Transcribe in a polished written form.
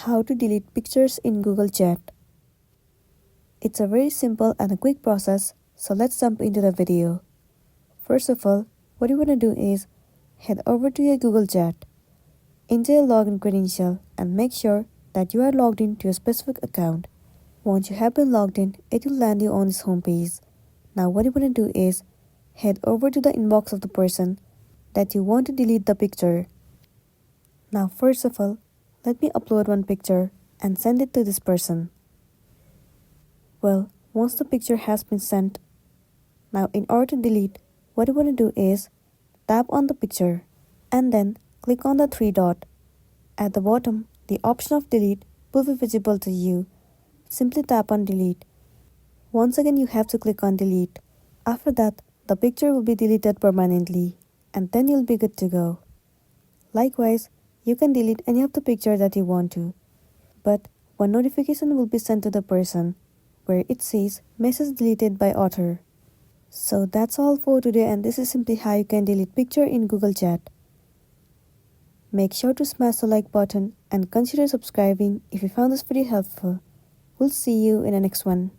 How to delete pictures in Google Chat. It's a very simple and a quick process, so let's jump into the video. First of all, what you want to do is head over to your Google Chat, enter your login credential and make sure that you are logged in to a specific account. Once you have been logged in, it will land you on this homepage. Now what you want to do is head over to the inbox of the person that you want to delete the picture. Now first of all, let me upload one picture and send it to this person. Well, once the picture has been sent, now in order to delete, what you want to do is tap on the picture and then click on the three dot. At the bottom, the option of delete will be visible to you. Simply tap on delete. Once again, you have to click on delete. After that, the picture will be deleted permanently and then you'll be good to go. Likewise, you can delete any of the picture that you want to, but one notification will be sent to the person where it says message deleted by author. So that's all for today, and this is simply how you can delete picture in Google Chat. Make sure to smash the like button and consider subscribing if you found this video helpful. We'll see you in the next one.